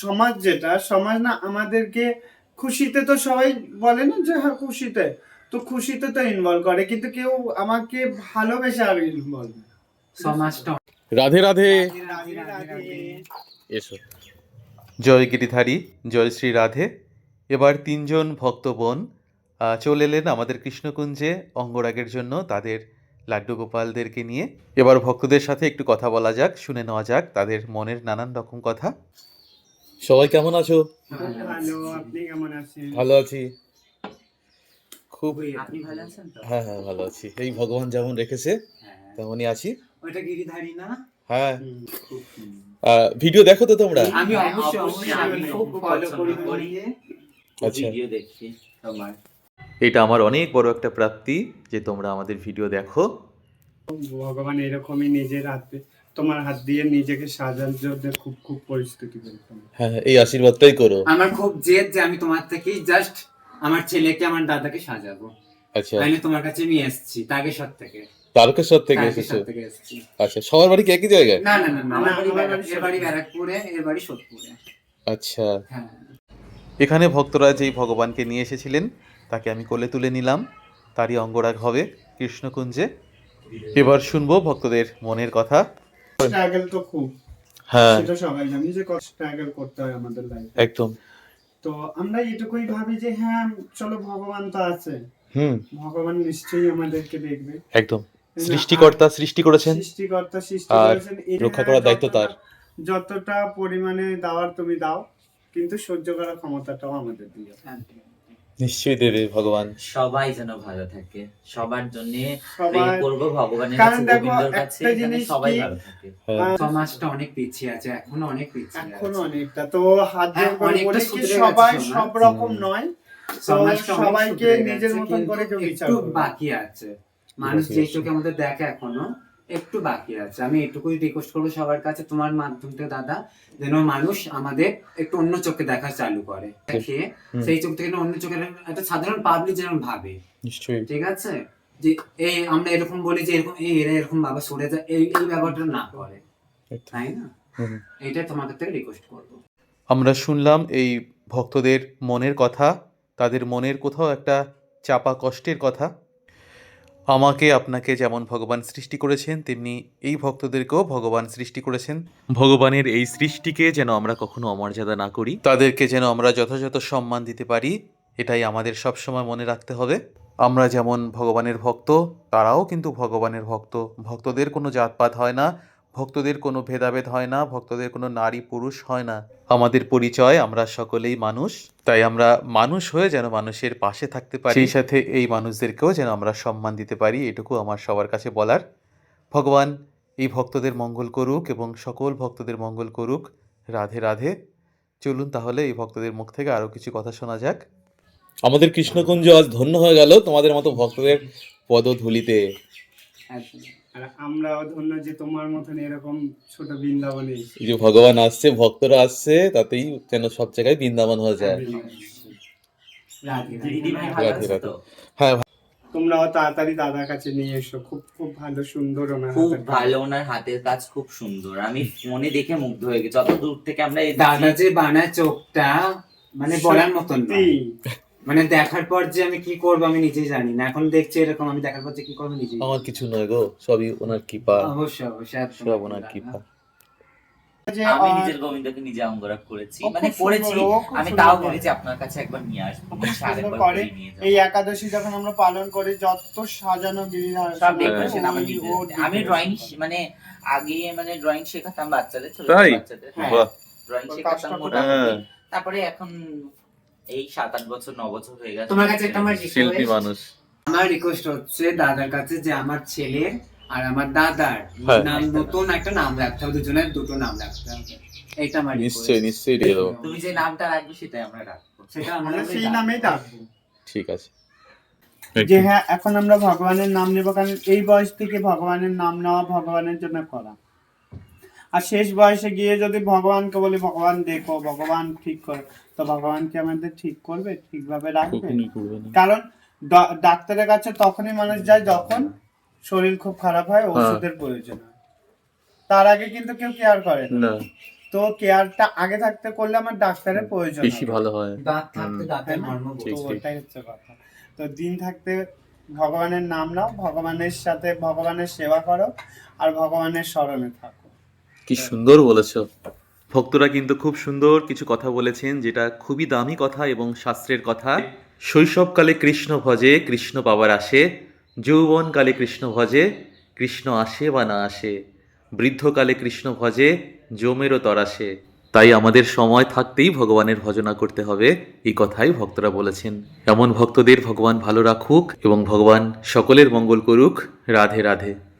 সমাজ যেটা সমাজ না আমাদেরকে খুশিতে তো সবাই বলে না যে হ্যাঁ খুশিতে, তো খুশিতে তো ইনভলভ করে, কিন্তু কেউ আমাকে ভালোবেসে আর ইনভলভ সমাজটা রাধে রাধে। রাধে রাধে। এসো। জয় গিরিধারী, জয় শ্রী রাধে। এবার তিনজন ভক্ত বোন চলে এলেন আমাদের কৃষ্ণকুঞ্জে অঙ্গরাগের জন্য তাদের লাড্ডু গোপালদেরকে নিয়ে। এবার ভক্তদের সাথে একটু কথা বলা যাক, শুনে নেওয়া যাক তাদের মনের নানান রকম কথা। সবাই কেমন আছো? খুব ভালো, আপনি কেমন আছেন? ভালো আছি খুব। আপনি ভালো আছেন তো? হ্যাঁ হ্যাঁ ভালো আছি, এই ভগবান যেমন রেখেছে তেমনই আছি। ওটা গিরিধারী না? হ্যাঁ। ভিডিও দেখো তো তোমরা? আমি অবশ্যই আমি খুব ফলো করি আচ্ছা, ভিডিও দেখি তোমার। এটা আমার অনেক বড় একটা প্রাপ্তি যে তোমরা আমাদের ভিডিও দেখো। ভগবান এরকমই নিজের হাতে, তোমার হাত দিয়ে নিজেকে সাজার জন্য খুব খুব পরিস্থিতি করতাম। হ্যাঁ, এই আশীর্বাদটাই করো। আমার খুব জেদ যে আমি তোমার থেকেই জাস্ট আমার ছেলেকে আমার দাদাকে সাজাবো। আচ্ছা, তাই তোমার কাছে আমি এসেছি তারকেশ্বর থেকে। তারকেশ্বর থেকে এসেছো? তারকেশ্বর থেকে এসেছি। আচ্ছা, সবার বাড়ি কি একই জায়গায়? না না না, আমার বাড়ি ব্যারাকপুরে, এর বাড়ি সোদপুরে। আচ্ছা, হ্যাঁ। এখানে ভক্তরা যেই ভগবানকে নিয়ে এসেছিলেন তাকে আমি কোলে তুলে নিলাম, তারই অঙ্গরাগ হবে কৃষ্ণকুঞ্জে। এবার শুনবো ভক্তদের মনের কথা। স্ট্রাগল তো খুব, হ্যাঁ সেটা সবাই জানি যে কত স্ট্রাগল করতে হয় আমাদের লাইফে। একদম। তো আমরা এটুকুই ভাবি যে হ্যাঁ চলো ভগবান তো আছে, ভগবান নিশ্চয়ই আমাদেরকে দেখবে। একদম, সৃষ্টিকর্তা সৃষ্টি করেছেন, সৃষ্টিকর্তা সৃষ্টি আর করেছেন, রক্ষা করার দায়িত্ব তার। যতটা পরিমাণে দেওয়ার তুমি দাও, কিন্তু সহ্য করার ক্ষমতাটাও আমাদের দিও। নিশ্চয়ই দেবে ভগবান। সবাই যেন ভালো থাকে, সবার জন্য সবাই, প্রে করব ভগবানের কারণ কাছে, দেখো গোবিন্দর কাছে, একটা যেন জিনিস সবাই কি, ভালো থাকে। সমাজটা অনেক পিছিয়ে আছে, এখনো অনেক পিছিয়ে আছে। এখনো অনেকটা, তো হাত জোর করে অনেকটা বলি কি শুধরে সবাই গেছে সমাজ। সব রকম নয়, তো সমাজটা অনেক সবাইকে শুধরে নিজের গেছে, মতন করে কেউ কিন্তু বিচার একটু করবে। বাকি আছে। মানুষ যে চোখে আমাদের দেখে এখনো একটু বাকি আছে। আমি এটুকুই রিকোয়েস্ট করবো সবার কাছে তোমার মাধ্যম থেকে দাদা, যেন মানুষ আমাদের একটু অন্য চোখে দেখা চালু করে, দেখে সেই চোখ থেকে অন্য চোখে একটা সাধারণ পাবলিক যেন ভাবে। নিশ্চয়ই, ঠিক আছে, যে এই আমরা এরকম বলি যে এরকম এরা এরকম বাবা সরে যায়, এই ব্যাপারটা না করে, তাই না? এইটা তোমাদের থেকে রিকোয়েস্ট করবো। আমরা শুনলাম এই ভক্তদের মনের কথা, তাদের মনের কোথাও একটা চাপা কষ্টের কথা। আমাকে আপনাকে যেমন ভগবান সৃষ্টি করেছেন তেমনি এই ভক্তদেরকেও ভগবান সৃষ্টি করেছেন। ভগবানের এই সৃষ্টিকে যেন আমরা কখনো অমর্যাদা না করি, তাদেরকে যেন আমরা যথাযথ সম্মান দিতে পারি, এটাই আমাদের সবসময় মনে রাখতে হবে। আমরা যেমন ভগবানের ভক্ত, তারাও কিন্তু ভগবানের ভক্ত। ভক্তদের কোনো জাতপাত হয় না, ভক্তদের কোনো ভেদাভেদ হয় না, ভক্তদের কোনো নারী পুরুষ হয় না। আমাদের পরিচয় আমরা সকলেই মানুষ, তাই আমরা মানুষ হয়ে যেন মানুষের পাশে থাকতে পারি, সেই সাথে এই মানুষদেরকেও যেন আমরা সম্মান দিতে পারি, এটুকু আমার সবার কাছে বলার। ভগবান এই ভক্তদের মঙ্গল করুক এবং সকল ভক্তদের মঙ্গল করুক। রাধে রাধে। চলুন তাহলে এই ভক্তদের মুখ থেকে আরও কিছু কথা শোনা যাক। আমাদের কৃষ্ণকুঞ্জ আজ ধন্য হয়ে গেল তোমাদের মতো ভক্তদের পদধূলিতে। আর আমরাও ধন্য যে তোমার মতন এরকম ছোট বৃন্দাবনে এই যে ভগবান আসছে, ভক্তরা আসছে, তাতেই যেন সব জায়গায় বৃন্দাবন হয়ে যায়। দিদিভাই ভালো রাধে আছে রাধে। তো? হ্যাঁ, তোমরাও তাড়াতাড়ি দাদার কাছে নিয়ে এসো, খুব খুব ভালো, সুন্দর ওনার খুব হাতের কাজ। ভালো, ওনার হাতের কাজ খুব সুন্দর। আমি ফোনে দেখে মুগ্ধ হয়ে গেছি, যত দূর থেকে আমরা দাদা যে বানায় চোখটা, মানে বলার মতন না। সত্যি। মানে দেখার পর যে আমি কি করবো আমি নিজেই জানি না, এখন দেখছি এরকম, আমি দেখার পর যে কি করবো নিজেই আমার কিছু নয় গো, সবই ওনার কৃপা, অবশ্যই অবশ্যই একদম সব ওনার কৃপা। যে আমি নিজের গোবিন্দকে নিজে অঙ্গরাগ করেছি, ও খুব মানে করেছি। সুন্দর, ও খুব আমি সুন্দর তাও করে। ভেবেছি আপনার কাছে একবার নিয়ে আসবো, খুব এসে সুন্দর আরেকবার করে। ঘুরিয়ে নিয়ে যাবো। এই একাদশী যখন আমরা পালন করি, যত সাজানো গিরিধার সব ডেকোরেশন আমার নিজের। আমি ড্রয়িং মানে আগে মানে ড্রয়িং শেখাতাম বাচ্চাদের, ছোট ছোট তাই? বাচ্চাদের। হ্যাঁ। বাহ। ড্রয়িং ওর শেখাতাম কাজটা খুব মোটামুটি। তারপরে এখন এই 7-8 বছর 9 বছর হয়ে গেছে। তোমার কাছে একটা আমার শিল্পী মানুষ। আমার রিকোয়েস্ট হচ্ছে দাদার কাছে যে আমার ছেলে আর আমার দাদার হ্যাঁ। নাম, নতুন একটা নাম রাখতে হবে, দুজনের দুটো নাম রাখতে হবে, এটা আমার নিশ্চয়ই request। নিশ্চয়ই দিয়ে দেবো। তুমি যে নামটা রাখবে সেটাই আমরা রাখবো। সেটা আমরা আমরা সেই নামেই ডাকবো। ঠিক আছে। যে হ্যাঁ এখন আমরা ভগবানের নাম নেব, কারণ এই বয়স থেকে ভগবানের নাম নেওয়া ভগবানের জন্য করা। আর শেষ বয়সে গিয়ে যদি ভগবানকে বলি ভগবান দেখো, ভগবান ঠিক করো, তো ভগবান কি আমাদের ঠিক করবে, ঠিকভাবে রাখবে? কখনোই করবে না। কারণ ডাক্তারের কাছে তখনই মানুষ যায় যখন শরীর খুব খারাপ হয়, ওষুধের প্রয়োজন হয়, তার আগে কিন্তু কেউ কেয়ার করে না। না, তো কেয়ারটা আগে থাকতে করলে আমার ডাক্তারের প্রয়োজন বেশি হবে। ভালো হয়। দাঁত থাকতে তাই দাঁতের না? মর্ম তো ঠিক, বোঝে। ঠিক। ওটাই হচ্ছে কথা। তো দিন থাকতে ভগবানের নাম নাও, ভগবানের সাথে ভগবানের সেবা করো, আর ভগবানের স্মরণে থাকো। কি সুন্দর বলেছ। ভক্তরা কিন্তু খুব সুন্দর কিছু কথা বলেছেন, যেটা খুবই দামি কথা এবং শাস্ত্রের কথা। শৈশবকালে কৃষ্ণ ভজে কৃষ্ণ পাবার আসে, যৌবনকালে কৃষ্ণ ভজে কৃষ্ণ আসে বা না আসে, বৃদ্ধকালে কৃষ্ণ ভজে জমেরও তরাসে। তাই আমাদের সময় থাকতেই ভগবানের ভজনা করতে হবে, এই কথাই ভক্তরা বলেছেন। এমন ভক্তদের ভগবান ভালো রাখুক এবং ভগবান সকলের মঙ্গল করুক। রাধে রাধে।